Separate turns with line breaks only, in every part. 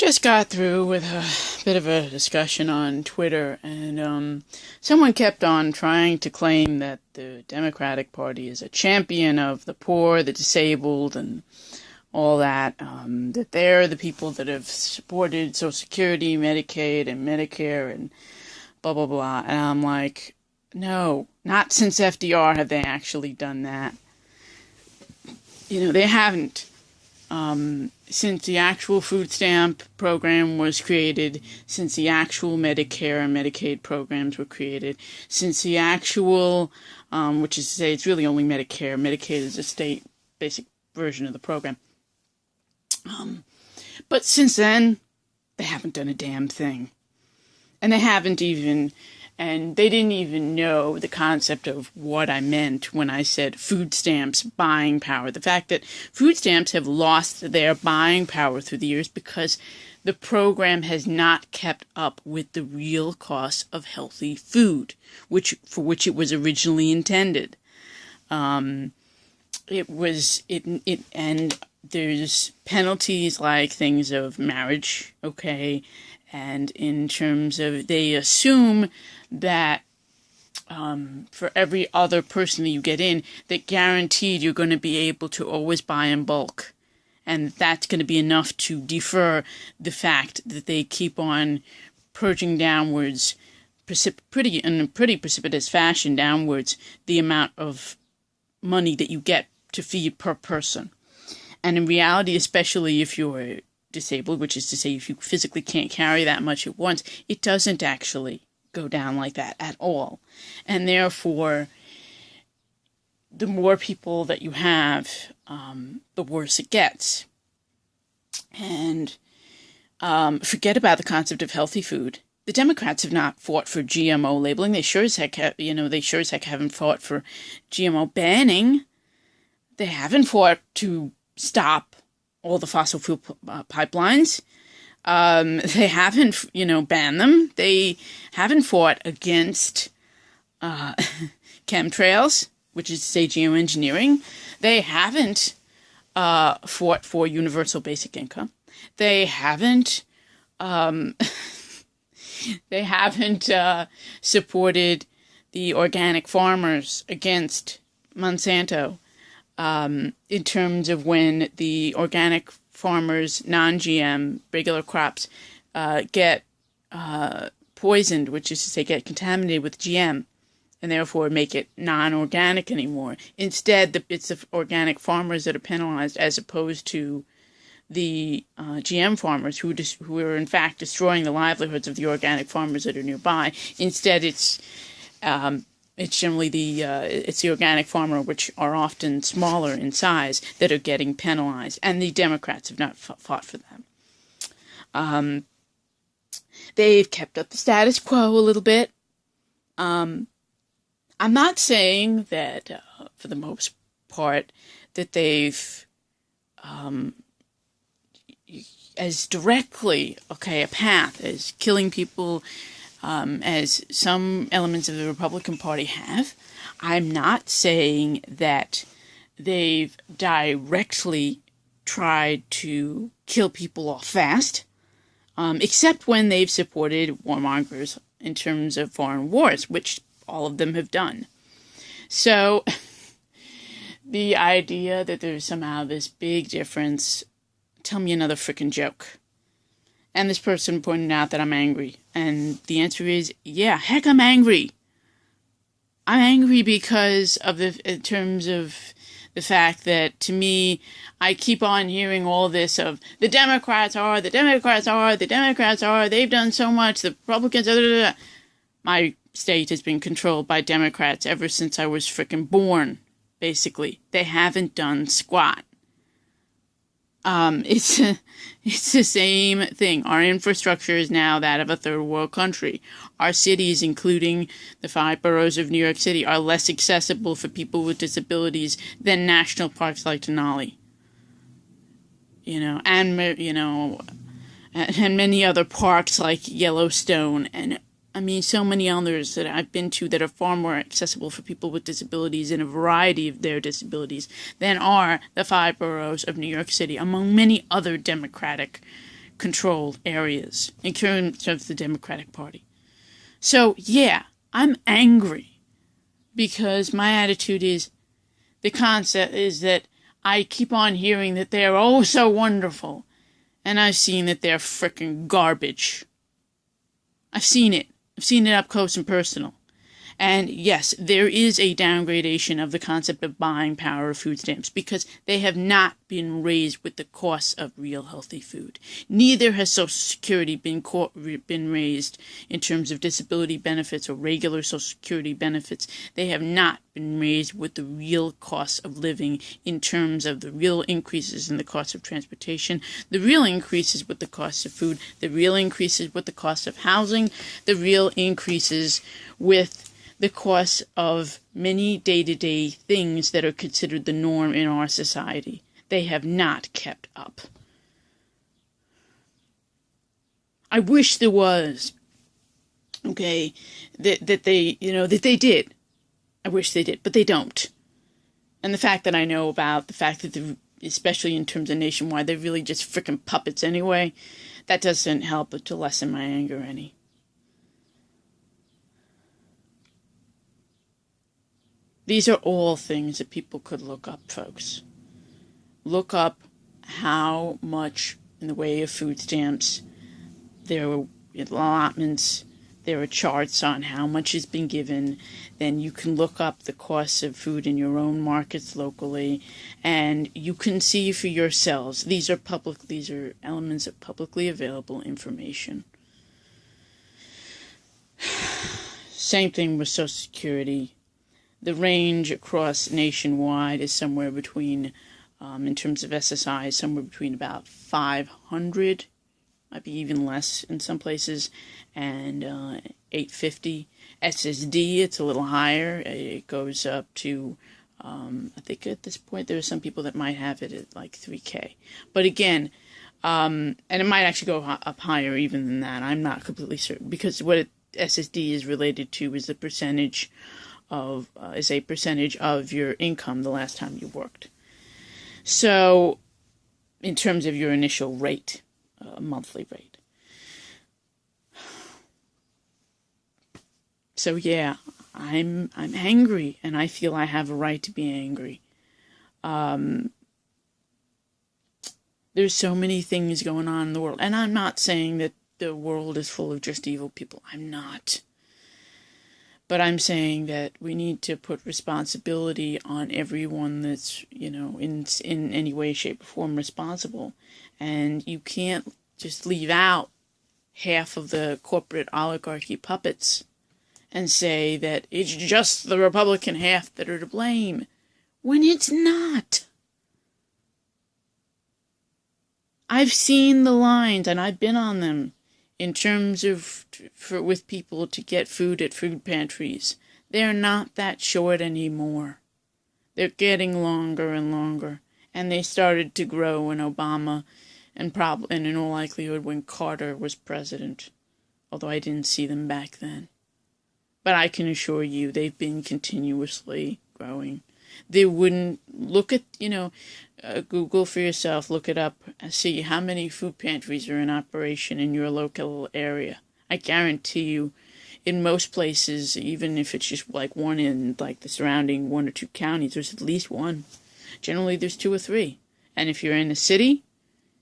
just got through with a bit of a discussion on Twitter, and someone kept on trying to claim that the Democratic Party is a champion of the poor, the disabled, and all that, that they're the people that have supported Social Security, Medicaid, and Medicare, and blah, blah, blah. And I'm like, no, not since FDR have they actually done that. They haven't. Since the actual food stamp program was created, since the actual Medicare and Medicaid programs were created, since the actual, which is to say it's really only Medicare. Medicaid is a state basic version of the program. But since then, they haven't done a damn thing. And they didn't even know the concept of what I meant when I said food stamps buying power. The fact that food stamps have lost their buying power through the years because the program has not kept up with the real cost of healthy food, for which it was originally intended. And there's penalties like things of marriage, okay, and in terms of they assume that for every other person that you get in, that guaranteed you're going to be able to always buy in bulk. And that's going to be enough to defer the fact that they keep on purging downwards, in a pretty precipitous fashion downwards, the amount of money that you get to feed per person. And in reality, especially if you're disabled, which is to say if you physically can't carry that much at once, it doesn't actually go down like that at all. And therefore, the more people that you have, the worse it gets. And forget about the concept of healthy food. The Democrats have not fought for GMO labeling. They sure as heck haven't fought for GMO banning. They haven't fought to stop all the fossil fuel pipelines. They haven't, banned them. They haven't fought against chemtrails, which is to say geoengineering. They haven't fought for universal basic income. They haven't supported the organic farmers against Monsanto. In terms of when the organic farmers, non-GM, regular crops, get poisoned, which is to say get contaminated with GM, and therefore make it non-organic anymore. Instead, it's the organic farmers that are penalized as opposed to the GM farmers who are in fact destroying the livelihoods of the organic farmers that are nearby. Instead, it's generally it's the organic farmer, which are often smaller in size, that are getting penalized, and the Democrats have not fought for them. They've kept up the status quo a little bit. I'm not saying that, for the most part, that they've as directly, a path as killing people as some elements of the Republican Party have. I'm not saying that they've directly tried to kill people off fast, except when they've supported warmongers in terms of foreign wars, which all of them have done. So the idea that there's somehow this big difference, tell me another frickin' joke. And this person pointed out that I'm angry. And the answer is, yeah, heck, I'm angry. I'm angry because of in terms of the fact that, to me, I keep on hearing all this of the Democrats are, they've done so much, the Republicans, My state has been controlled by Democrats ever since I was frickin' born, basically. They haven't done squat. It's the same thing. Our infrastructure is now that of a third world country. Our cities, including the 5 boroughs of New York City, are less accessible for people with disabilities than national parks like Denali. And many other parks like Yellowstone, and so many others that I've been to that are far more accessible for people with disabilities and a variety of their disabilities than are the 5 boroughs of New York City, among many other Democratic controlled areas in terms of the Democratic Party. So, yeah, I'm angry because my attitude is, the concept is that I keep on hearing that they're oh so wonderful, and I've seen that they're frickin' garbage. I've seen it. I've seen it up close and personal. And yes, there is a downgradation of the concept of buying power of food stamps because they have not been raised with the cost of real healthy food. Neither has Social Security been raised in terms of disability benefits or regular Social Security benefits. They have not been raised with the real cost of living in terms of the real increases in the cost of transportation, the real increases with the cost of food, the real increases with the cost of housing, the real increases with the cost of many day-to-day things that are considered the norm in our society. They have not kept up. I wish there was, okay, that they did. I wish they did, but they don't. And the fact that I know about the fact that, especially in terms of nationwide, they're really just frickin' puppets anyway, that doesn't help but to lessen my anger any. These are all things that people could look up, folks. Look up how much in the way of food stamps, there are allotments, there are charts on how much has been given. Then you can look up the costs of food in your own markets locally, and you can see for yourselves. These are elements of publicly available information. Same thing with Social Security. The range across nationwide is somewhere between, in terms of SSI, somewhere between about 500, might be even less in some places, and 850. SSD, it's a little higher. It goes up to, I think at this point there are some people that might have it at like 3K. But again, and it might actually go up higher even than that. I'm not completely certain, because what SSD is related to is a percentage of your income the last time you worked. So, in terms of your initial rate, monthly rate. So yeah, I'm angry, and I feel I have a right to be angry. There's so many things going on in the world, and I'm not saying that the world is full of just evil people. I'm not. But I'm saying that we need to put responsibility on everyone that's, in any way, shape, or form responsible. And you can't just leave out half of the corporate oligarchy puppets and say that it's just the Republican half that are to blame, when it's not. I've seen the lines, and I've been on them, in terms of with people to get food at food pantries. They're not that short anymore. They're getting longer and longer, and they started to grow when Obama, and in all likelihood when Carter was president, although I didn't see them back then. But I can assure you they've been continuously growing. They wouldn't look at, Google for yourself, look it up, and see how many food pantries are in operation in your local area. I guarantee you, in most places, even if it's just like one in like the surrounding 1 or 2 counties, there's at least one. Generally, there's 2 or 3. And if you're in a city,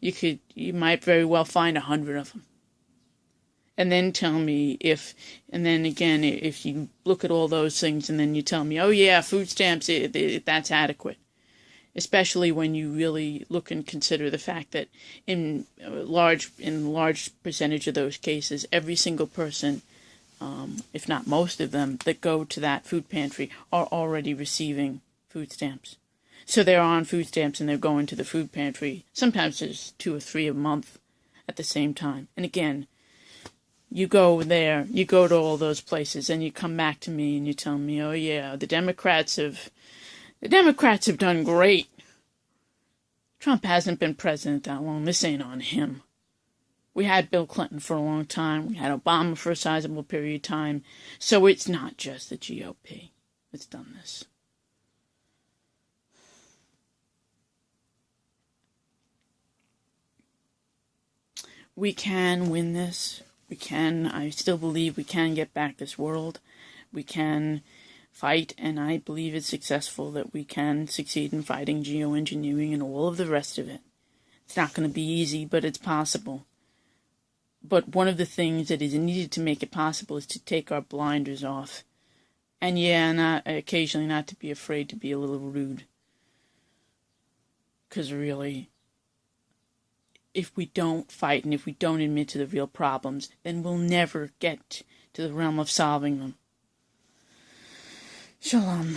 you might very well find 100 of them. And then tell me if you look at all those things and then you tell me, oh yeah, food stamps, that's adequate. Especially when you really look and consider the fact that in large percentage of those cases, every single person, if not most of them, that go to that food pantry are already receiving food stamps. So they're on food stamps and they're going to the food pantry. Sometimes there's 2 or 3 a month at the same time. And again, you go there, you go to all those places, and you come back to me and you tell me, oh yeah, the Democrats have done great. Trump hasn't been president that long. This ain't on him. We had Bill Clinton for a long time. We had Obama for a sizable period of time. So it's not just the GOP that's done this. we can win this. I still believe we can get back this world. We can fight, and I believe it's successful, that we can succeed in fighting geoengineering and all of the rest of it. It's not going to be easy, but it's possible. But one of the things that is needed to make it possible is to take our blinders off. And occasionally not to be afraid to be a little rude. Because really, if we don't fight and if we don't admit to the real problems, then we'll never get to the realm of solving them. Shalom.